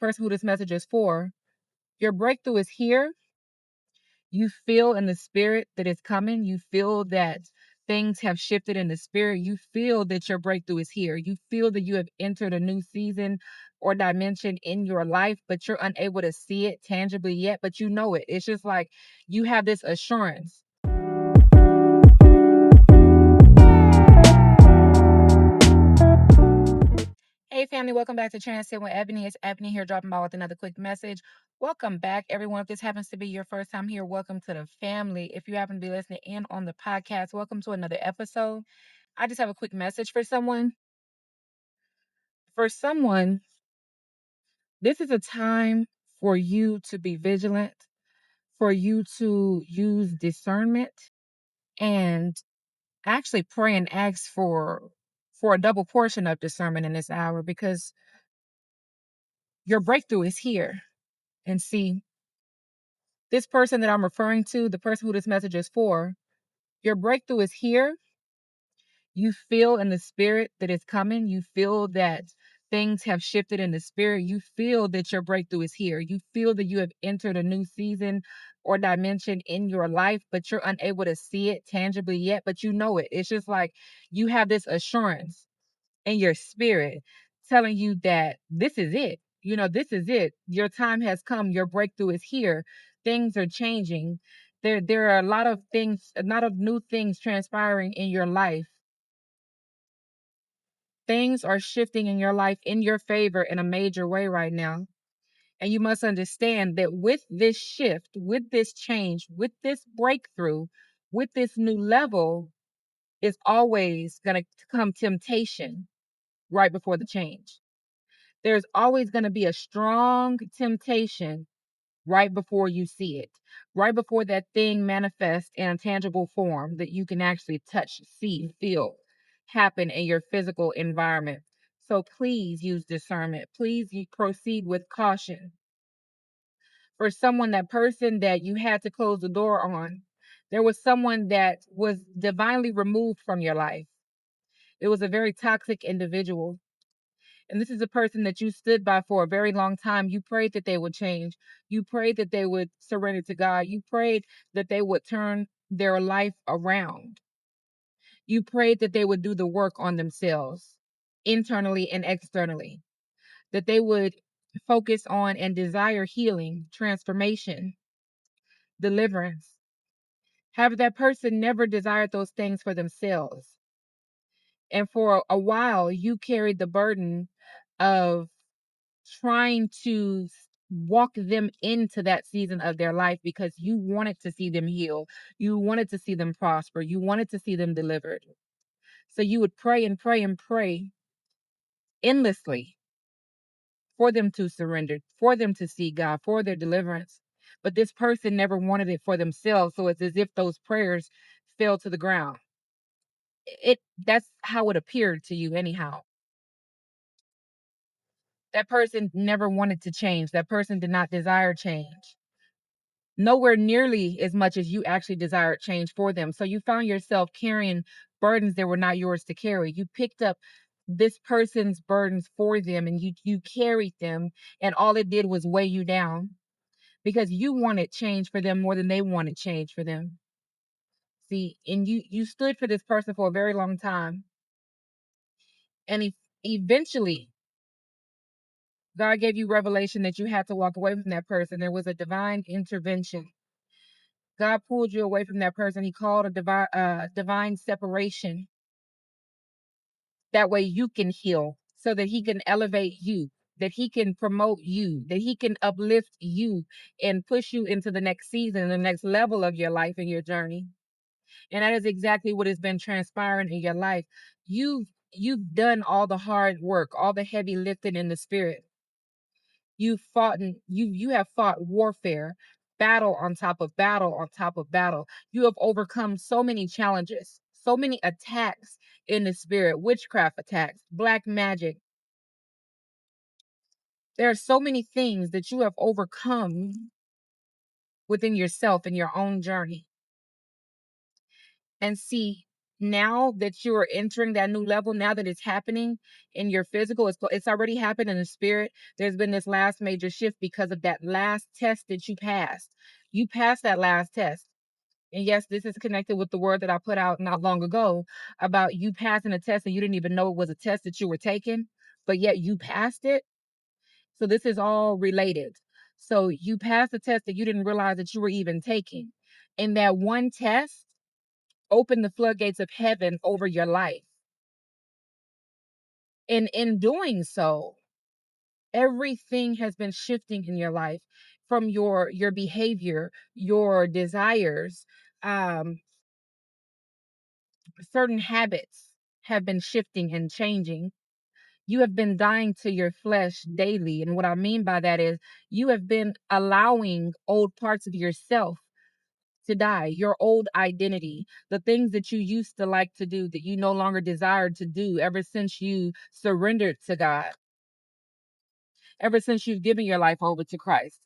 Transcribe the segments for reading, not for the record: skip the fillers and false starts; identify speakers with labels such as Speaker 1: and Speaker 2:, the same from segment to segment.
Speaker 1: person who this message is for, your breakthrough is here. You feel in the spirit that it's coming. You feel that things have shifted in the spirit. You feel that your breakthrough is here. You feel that you have entered a new season or dimension in your life, but you're unable to see it tangibly yet, but you know it. It's just like you have this assurance. Hey family, welcome back to Transcend with Ebony. It's Ebony here dropping by with another quick message. Welcome back, everyone. If this happens to be your first time here, welcome to the family. If you happen to be listening in on the podcast, welcome to another episode. I just have a quick message for someone. For someone, this is a time for you to be vigilant, for you to use discernment and actually pray and ask for a double portion of discernment in this hour, because your breakthrough is here. And see, this person that I'm referring to, the person who this message is for, your breakthrough is here. You feel in the spirit that it's coming. You feel that things have shifted in the spirit. You feel that your breakthrough is here. You feel that you have entered a new season or dimension in your life, but you're unable to see it tangibly yet, but you know it. It's just like you have this assurance in your spirit telling you that this is it. This is it. Your time has come. Your breakthrough is here. Things are changing. There are a lot of things, a lot of new things transpiring in your life. Things are shifting in your life in your favor in a major way right now. And you must understand that with this shift, with this change, with this breakthrough, with this new level, is always going to come temptation right before the change. There's always going to be a strong temptation right before you see it, right before that thing manifests in a tangible form that you can actually touch, see, feel happen in your physical environment. So please use discernment. Please proceed with caution. For someone, that person that you had to close the door on, there was someone that was divinely removed from your life. It was a very toxic individual. And this is a person that you stood by for a very long time. You prayed that they would change. You prayed that they would surrender to God. You prayed that they would turn their life around. You prayed that they would do the work on themselves, internally and externally, that they would focus on and desire healing, transformation, deliverance. However, that person never desired those things for themselves. And for a while, you carried the burden of trying to walk them into that season of their life because you wanted to see them heal. You wanted to see them prosper. You wanted to see them delivered. So you would pray and pray and pray endlessly for them to surrender, for them to see God, for their deliverance. But this person never wanted it for themselves. So it's as if those prayers fell to the ground. That's how it appeared to you anyhow. That person never wanted to change. That person did not desire change. Nowhere nearly as much as you actually desired change for them. So you found yourself carrying burdens that were not yours to carry. You picked up this person's burdens for them and you carried them, and all it did was weigh you down because you wanted change for them more than they wanted change for them. See, and you stood for this person for a very long time. And eventually God gave you revelation that you had to walk away from that person. There was a divine intervention. God pulled you away from that person. He called a divine separation. That way you can heal, so that he can elevate you, that he can promote you, that he can uplift you and push you into the next season, the next level of your life and your journey. And that is exactly what has been transpiring in your life. You've done all the hard work, all the heavy lifting in the spirit. You have fought warfare, battle on top of battle on top of battle. You have overcome so many challenges, so many attacks in the spirit, witchcraft attacks, black magic. There are so many things that you have overcome within yourself and your own journey. And see, now that you are entering that new level, now that it's happening in your physical, it's already happened in the spirit. There's been this last major shift because of that last test that you passed. You passed that last test. And yes, this is connected with the word that I put out not long ago about you passing a test and you didn't even know it was a test that you were taking, but yet you passed it. So this is all related. So you passed a test that you didn't realize that you were even taking. And that one test opened the floodgates of heaven over your life. And in doing so, everything has been shifting in your life, from your behavior, your desires, um, certain habits have been shifting and changing. You have been dying to your flesh daily. And what I mean by that is you have been allowing old parts of yourself to die, your old identity, the things that you used to like to do that you no longer desire to do ever since you surrendered to God, ever since you've given your life over to Christ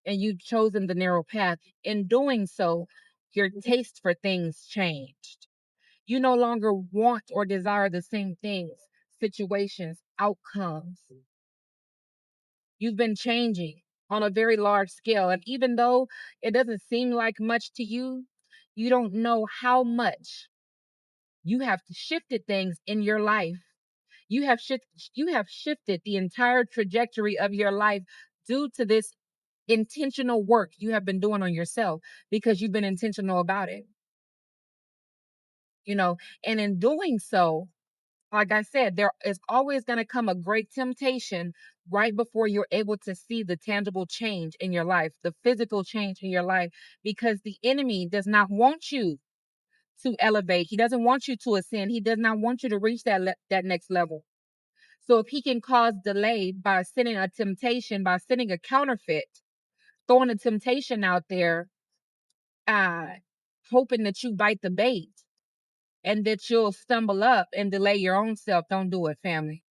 Speaker 1: and you've chosen the narrow path. In doing so, your taste for things changed. You no longer want or desire the same things, situations, outcomes. You've been changing on a very large scale. And even though it doesn't seem like much to you, you don't know how much you have shifted things in your life. You have shifted the entire trajectory of your life due to this intentional work you have been doing on yourself because you've been intentional about it. You know, and in doing so, like I said, there is always going to come a great temptation right before you're able to see the tangible change in your life, the physical change in your life, because the enemy does not want you to elevate. He doesn't want you to ascend. He does not want you to reach that next level. So if he can cause delay by sending a temptation, by sending a counterfeit, throwing a temptation out there, uh, hoping that you bite the bait and that you'll stumble up and delay your own self, don't do it, family.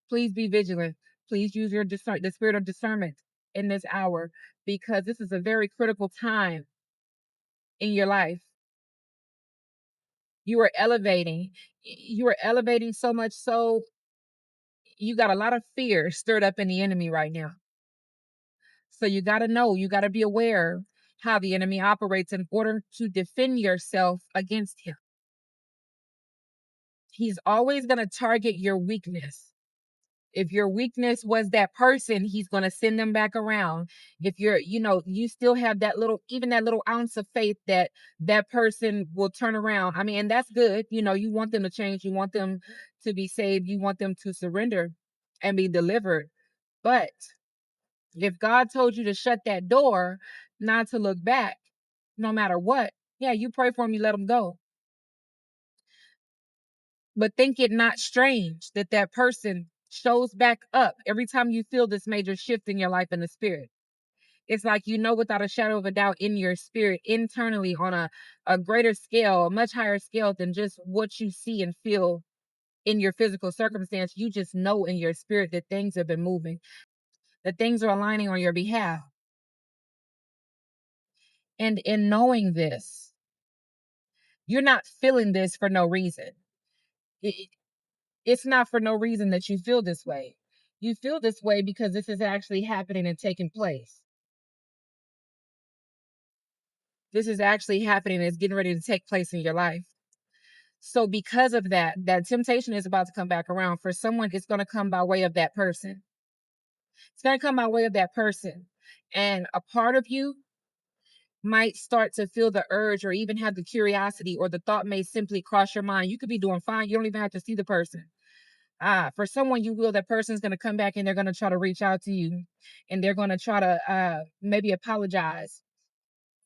Speaker 1: Please be vigilant. Please use the spirit of discernment in this hour, because this is a very critical time in your life. You are elevating. You are elevating so much so you got a lot of fear stirred up in the enemy right now. So you got to know, you got to be aware how the enemy operates in order to defend yourself against him. He's always going to target your weakness. If your weakness was that person, he's going to send them back around. If you're, you still have that little, even that little ounce of faith that that person will turn around. I mean, and that's good. You want them to change. You want them to be saved. You want them to surrender and be delivered. But if God told you to shut that door, not to look back, no matter what, yeah, you pray for him, you let him go. But think it not strange that that person shows back up every time you feel this major shift in your life in the spirit. It's like, without a shadow of a doubt in your spirit, internally, on a greater scale, a much higher scale than just what you see and feel in your physical circumstance. You just know in your spirit that things have been moving, that things are aligning on your behalf. And in knowing this, you're not feeling this for no reason. It, it's not for no reason that you feel this way. You feel this way because this is actually happening and taking place. This is actually happening and it's getting ready to take place in your life. So because of that, that temptation is about to come back around. For someone, it's going to come by way of that person. It's going to come by way of that person. And a part of you might start to feel the urge or even have the curiosity, or the thought may simply cross your mind. You could be doing fine. You don't even have to see the person. For someone, you will, that person's going to come back and they're going to try to reach out to you, and they're going to try to maybe apologize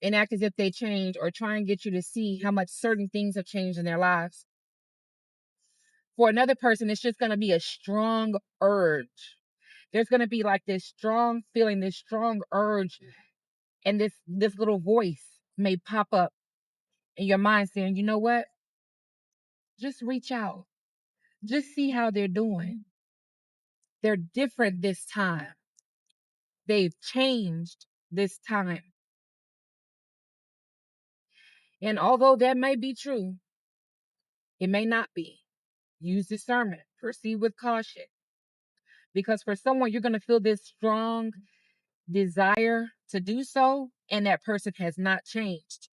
Speaker 1: and act as if they changed, or try and get you to see how much certain things have changed in their lives. For another person, it's just going to be a strong urge. There's going to be like this strong feeling, this strong urge, and this little voice may pop up in your mind saying, you know what? Just reach out. Just see how they're doing. They're different this time. They've changed this time. And although that may be true, it may not be. Use discernment. Proceed with caution. Because for someone, you're going to feel this strong desire to do so, and that person has not changed.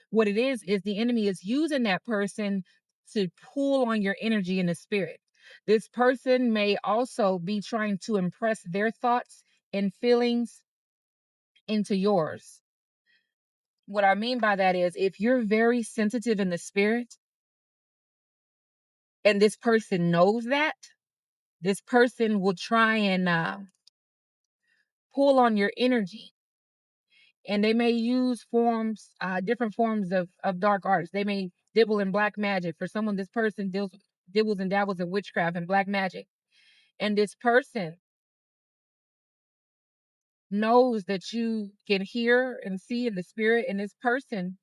Speaker 1: What it is the enemy is using that person to pull on your energy in the spirit. This person may also be trying to impress their thoughts and feelings into yours. What I mean by that is if you're very sensitive in the spirit and this person knows that, this person will try and pull on your energy. And they may use different forms of dark arts. They may dibble in black magic. For someone, this person dibbles and dabbles in witchcraft and black magic. And this person knows that you can hear and see in the spirit, and this person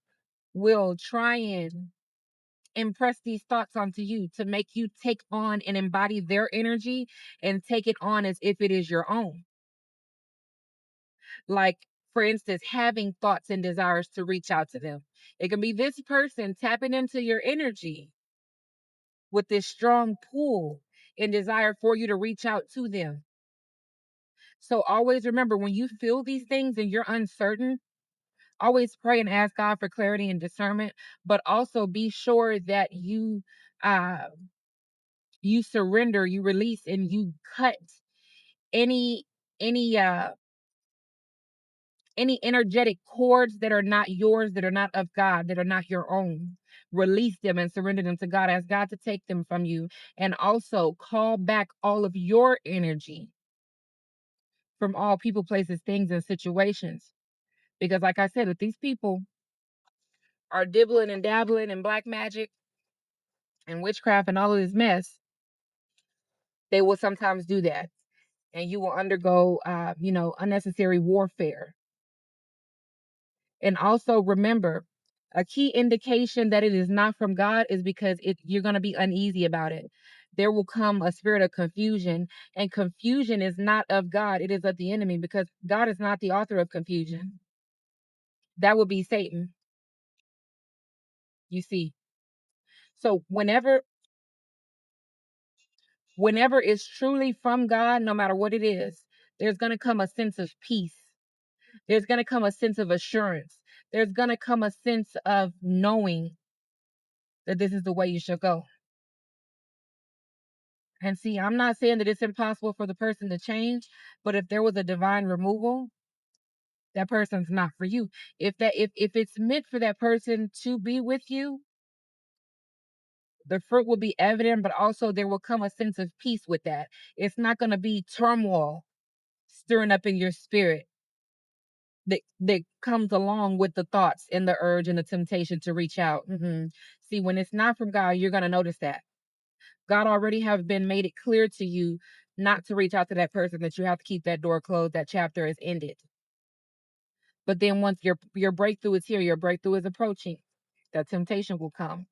Speaker 1: will try and impress these thoughts onto you to make you take on and embody their energy and take it on as if it is your own. Like, for instance, having thoughts and desires to reach out to them. It can be this person tapping into your energy with this strong pull and desire for you to reach out to them. So always remember, when you feel these things and you're uncertain, always pray and ask God for clarity and discernment, but also be sure that uh you surrender, you release, and you cut any any uh any energetic cords that are not yours, that are not of God, that are not your own. Release them and surrender them to God. Ask God to take them from you. And also call back all of your energy from all people, places, things, and situations. Because, like I said, if these people are dibbling and dabbling in black magic and witchcraft and all of this mess, they will sometimes do that. And you will undergo, unnecessary warfare. And also remember, a key indication that it is not from God is because you're going to be uneasy about it. There will come a spirit of confusion, and confusion is not of God, it is of the enemy, because God is not the author of confusion. That would be Satan, you see. So whenever it's truly from God, no matter what it is, there's going to come a sense of peace. There's going to come a sense of assurance. There's going to come a sense of knowing that this is the way you should go. And see, I'm not saying that it's impossible for the person to change, but if there was a divine removal, that person's not for you. If it's meant for that person to be with you, the fruit will be evident, but also there will come a sense of peace with that. It's not going to be turmoil stirring up in your spirit that comes along with the thoughts and the urge and the temptation to reach out. See, when it's not from God, you're going to notice that. God already have been made it clear to you not to reach out to that person, that you have to keep that door closed, that chapter is ended. But then once your breakthrough is here, your breakthrough is approaching, that temptation will come.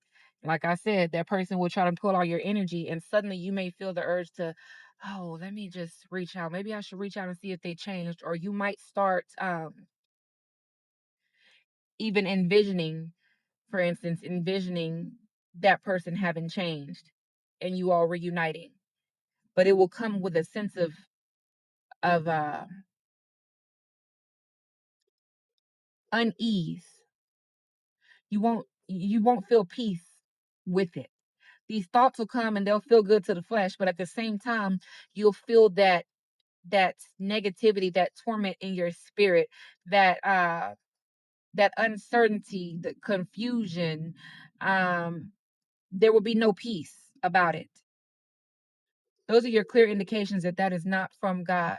Speaker 1: Like I said, that person will try to pull all your energy, and suddenly you may feel the urge to, oh, let me just reach out. Maybe I should reach out and see if they changed. Or you might start even envisioning, for instance, envisioning that person having changed and you all reuniting. But it will come with a sense of unease. You won't feel peace with it. These thoughts will come and they'll feel good to the flesh, but at the same time, you'll feel that negativity, that torment in your spirit, that uncertainty, the confusion. There will be no peace about it. Those are your clear indications that that is not from God.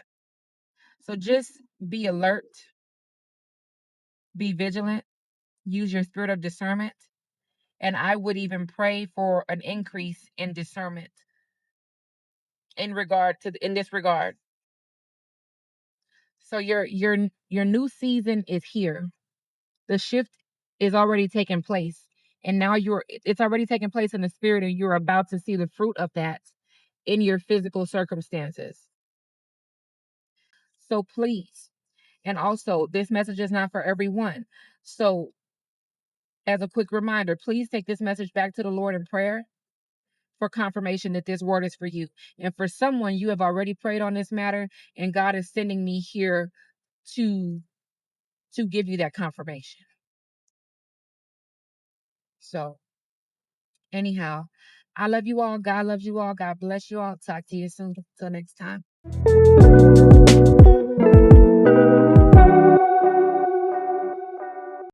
Speaker 1: So just be alert, be vigilant, use your spirit of discernment, and I would even pray for an increase in discernment in this regard. So your new season is here. The shift is already taking place, and now it's already taking place in the spirit, and you're about to see the fruit of that in your physical circumstances. So please, and also this message is not for everyone. So As a quick reminder, please take this message back to the Lord in prayer for confirmation that this word is for you. And for someone, you have already prayed on this matter, and God is sending me here to give you that confirmation. So anyhow, I love you all. God loves you all. God bless you all. Talk to you soon. Till next time.